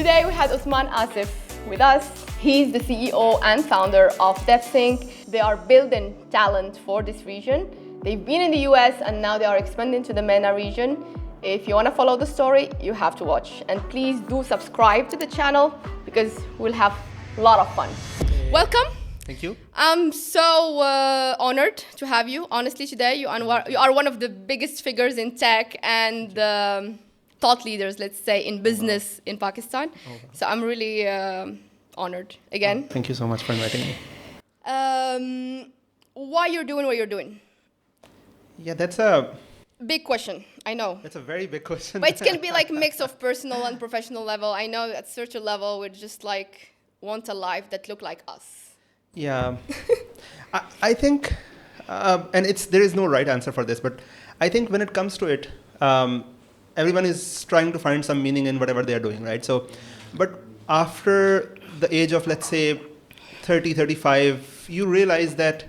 Today we had Usman Asif with us. He's the CEO and founder of DevSinc. They are building talent for this region. They've been in the US and now they are expanding to the MENA region. If you want to follow the story, you have to watch. And please do subscribe to the channel because we'll have a lot of fun. Welcome. Thank you. I'm so honored to have you. Honestly, today you are one of the biggest figures in tech and thought leaders, let's say, in business in Pakistan. So I'm really honored again. Thank you so much for inviting me. Why you're doing what you're doing? Yeah, that's a big question, I know. That's a very big question. But it can be like a mix of personal and professional level. I know at such a level we just like want a life that look like us. Yeah, I think, and there is no right answer for this, but I think when it comes to it, everyone is trying to find some meaning in whatever they are doing, right? So, but after the age of, let's say, 30, 35, you realize that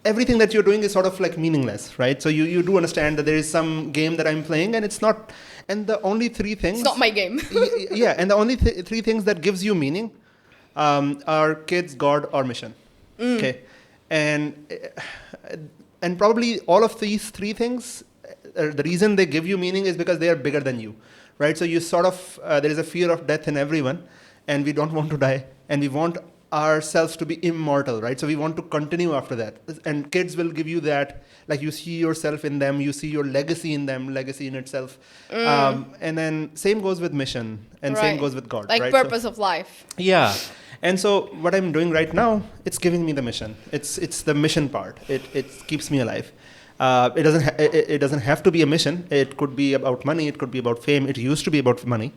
everything that you're doing is sort of like meaningless, right? So you do understand that there is some game that I'm playing and it's not, and the only three things... It's not my game. Yeah, and the only three things that gives you meaning are kids, God, or mission. Okay, and probably all of these three things, the reason they give you meaning is because they are bigger than you, right? So you sort of there is a fear of death in everyone, and we don't want to die, and we want ourselves to be immortal, right? So we want to continue after that, and kids will give you that, like you see yourself in them, you see your legacy in them, legacy in itself, and then same goes with mission, and same goes with God, like right? Purpose of life. Yeah. And so what I'm doing right now, it's giving me the mission. It's the mission part. It keeps me alive. It doesn't have to be a mission. It could be about money. It could be about fame. It used to be about money.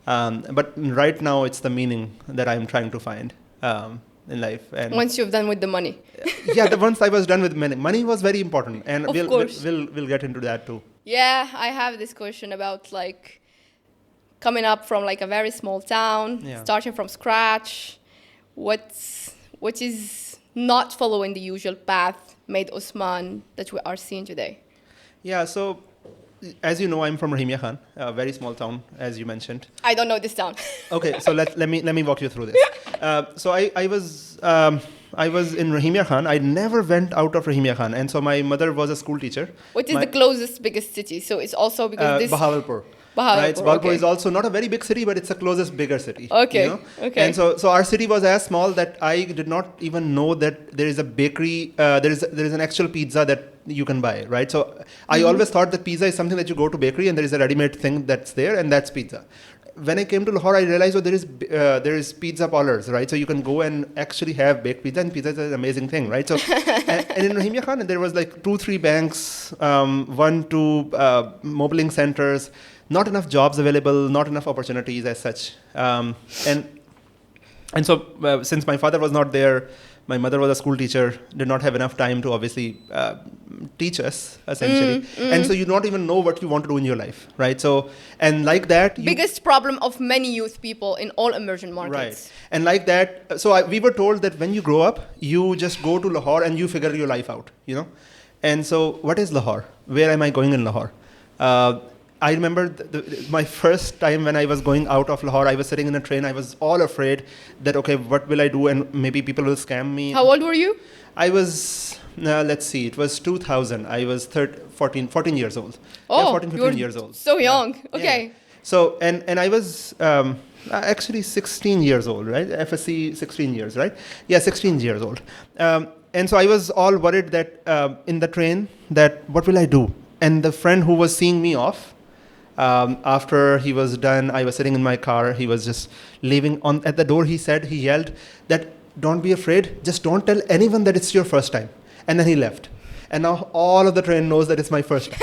But right now, it's the meaning that I'm trying to find in life. And once you've done with the money. Yeah, once I was done with money. Money was very important. And we'll get into that too. Yeah, I have this question about like coming up from like a very small town, starting from scratch. What is not following the usual path made Usman that we are seeing today? Yeah, so as you know, I'm from Rahim Yar Khan, a very small town, as you mentioned. I don't know this town. Okay, so let me walk you through this. So I was in Rahim Yar Khan. I never went out of Rahim Yar Khan, and so my mother was a school teacher. What is the closest biggest city? So it's also because this Bahawalpur. Right, Bahawalpur is also not a very big city, but it's the closest bigger city. Okay. You know? Okay. And so our city was as small that I did not even know that there is a bakery. There is an actual pizza that you can buy, right? So I always thought that pizza is something that you go to bakery and there is a ready-made thing that's there, and that's pizza. When I came to Lahore, I realized there is pizza parlors, right? So you can go and actually have baked pizza, and pizza is an amazing thing, right? So and in Rahim Yar Khan, there was like 2-3 banks, 1-2 mobiling centers. Not enough jobs available, not enough opportunities as such. And so since my father was not there, my mother was a school teacher, did not have enough time to obviously teach us, essentially. And so you don't even know what you want to do in your life, right? So, and like that... Biggest problem of many youth people in all emerging markets. Right. And like that, so we were told that when you grow up, you just go to Lahore and you figure your life out, you know? And so what is Lahore? Where am I going in Lahore? I remember my first time when I was going out of Lahore, I was sitting in a train. I was all afraid that, okay, what will I do? And maybe people will scam me. How old were you? I was, let's see, it was 2000. I was 14 years old. Oh, yeah, 14, 15 years old. So young. Yeah. Okay. Yeah. So, and I was actually 16 years old, right? FSC 16 years, right? Yeah, 16 years old. And so I was all worried that in the train, that what will I do? And the friend who was seeing me off, after he was done, I was sitting in my car. He was just leaving at the door. He yelled that, don't be afraid. Just don't tell anyone that it's your first time. And then he left. And now all of the train knows that it's my first time.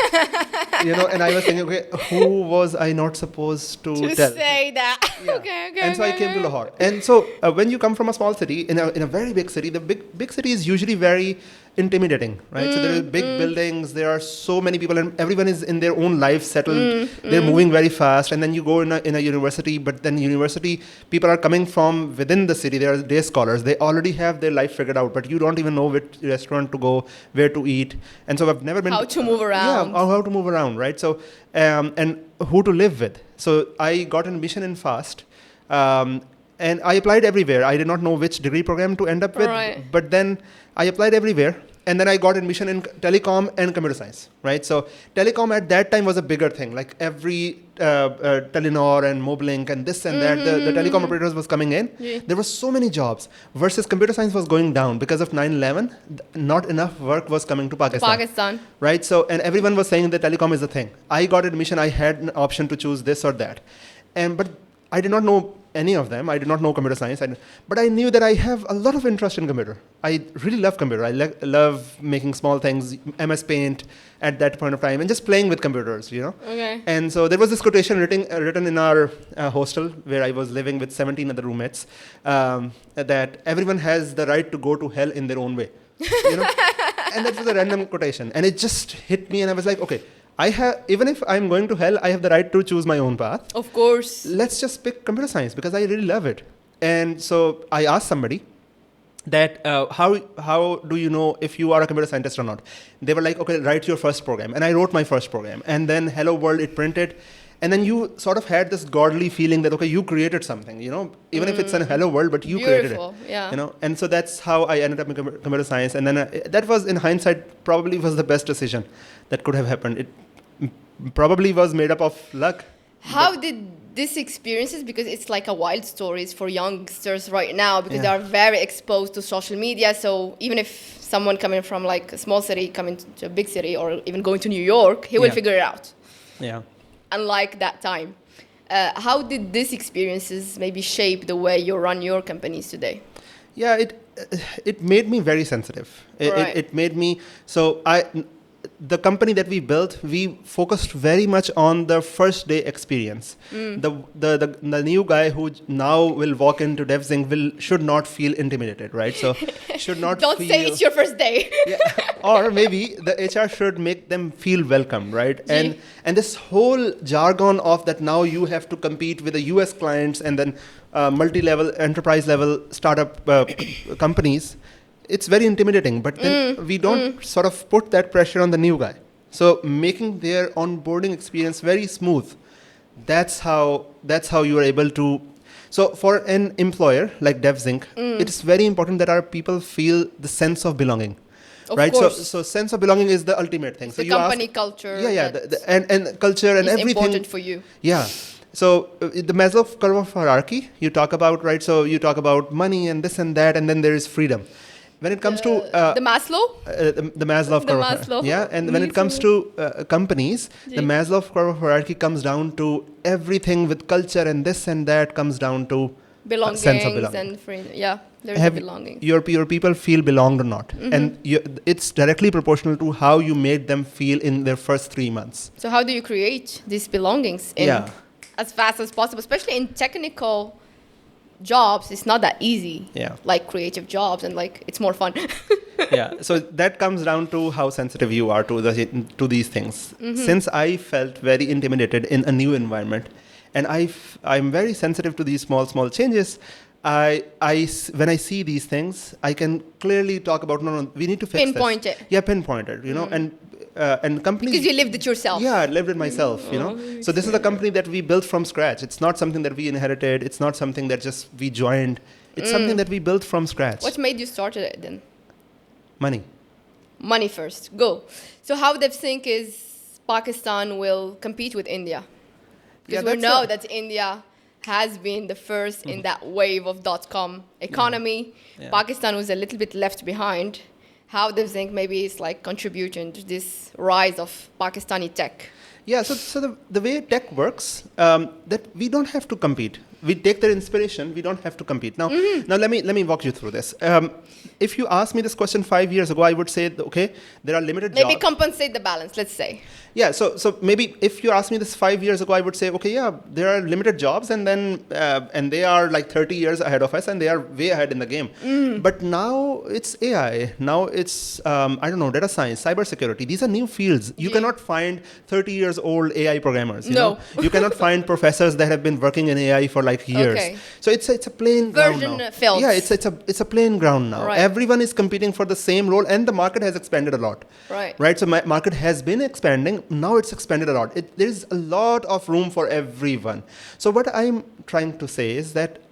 You know, and I was thinking, okay, who was I not supposed to tell? Say that. Yeah. Okay. And so I came to Lahore. And so when you come from a small city, in a very big city, the big city is usually very intimidating, right? So there are big buildings, there are so many people, and everyone is in their own life settled. They're moving very fast. And then you go in a university, but then university, people are coming from within the city. They are day scholars. They already have their life figured out, but you don't even know which restaurant to go, where to eat. And so I've never been... How to move around. Yeah, how to move around, right? So, and who to live with. So I got an admission in FAST. And I applied everywhere. I did not know which degree program to end up with, but then I applied everywhere. And then I got admission in telecom and computer science, right? So telecom at that time was a bigger thing. Like every Telenor and Moblink and this and that, the telecom operators was coming in. Yeah. There were so many jobs versus computer science was going down because of 9/11. Not enough work was coming to Pakistan. Right? So, and everyone was saying that telecom is the thing. I got admission. I had an option to choose this or that. But I did not know any of them. I did not know computer science. But I knew that I have a lot of interest in computer. I really love computer. I love making small things, MS Paint at that point of time, and just playing with computers, Okay. And so there was this quotation written in our hostel where I was living with 17 other roommates, that everyone has the right to go to hell in their own way. And that was a random quotation. And it just hit me, and I was like, okay, even if I'm going to hell, I have the right to choose my own path. Of course. Let's just pick computer science because I really love it. And so I asked somebody that how do you know if you are a computer scientist or not? They were like, okay, write your first program. And I wrote my first program. And then Hello World, it printed. And then you sort of had this godly feeling that, okay, you created something, even if it's a hello world, but you created it. Yeah. And so that's how I ended up in computer science. And then that was, in hindsight, probably was the best decision that could have happened. It probably was made up of luck. How did these experiences, because it's like a wild stories for youngsters right now, because they are very exposed to social media. So even if someone coming from like a small city, coming to a big city, or even going to New York, he will figure it out. Yeah. Unlike that time. How did these experiences maybe shape the way you run your companies today? Yeah, it made me very sensitive. It made me, the company that we built, we focused very much on the first day experience. The new guy who now will walk into DevSinc should not feel intimidated, right? So should not Don't say it's your first day. Or maybe the HR should make them feel welcome, right? And this whole jargon of that now you have to compete with the US clients and then multi-level, enterprise level startup companies, it's very intimidating, but then we don't sort of put that pressure on the new guy. So making their onboarding experience very smooth, that's how you are able to. So for an employer like DevSinc, it's very important that our people feel the sense of belonging. Of course. So sense of belonging is the ultimate thing. So the company culture. And culture and everything. Important for you. Yeah. So the Maslow curve of hierarchy you talk about, right? So you talk about money and this and that, and then there is freedom. When it comes to the Maslow, the Maslow curve, and when it comes to companies, the Maslow curve of hierarchy comes down to everything with culture and this and that comes down to belongings sense of belonging. And freedom. Yeah, there's a belonging. Your people feel belonged or not, and it's directly proportional to how you made them feel in their first 3 months. So how do you create these belongings as fast as possible, especially in technical jobs? It's not that easy. Like creative jobs, and like it's more fun. So that comes down to how sensitive you are to these things. Since I felt very intimidated in a new environment, and I'm very sensitive to these small changes, when I see these things, I can clearly talk about, no, we need to fix pinpoint this. it. Pinpoint it, and companies. Because you lived it yourself. Yeah, I lived it myself, So this is a company that we built from scratch. It's not something that we inherited. It's not something that just we joined. It's something that we built from scratch. What made you start it then? Money. Money first. Go. So how DevSinc is Pakistan will compete with India? Because we know that India has been the first in that wave of .com economy. Pakistan was a little bit left behind. How DevSinc maybe is like contributing to this rise of Pakistani tech? Yeah, so the way tech works, that we don't have to compete. We take their inspiration. We don't have to compete. Now let me walk you through this. If you asked me this question 5 years ago, I would say, okay, there are limited jobs. Maybe compensate the balance, let's say. Yeah, so maybe if you asked me this 5 years ago, I would say, okay, yeah, there are limited jobs, and then and they are like 30 years ahead of us, and they are way ahead in the game. But now it's AI. Now it's data science, cybersecurity. These are new fields. You cannot find 30 years old AI programmers. You know? You cannot find professors that have been working in AI for like like years. Okay. So it's a plain ground Version now. fields. Yeah, it's a plain ground now. Right. Everyone is competing for the same role, and the market has expanded a lot. Right. Right. So market has been expanding. Now it's expanded a lot. There is a lot of room for everyone. So what I'm trying to say is that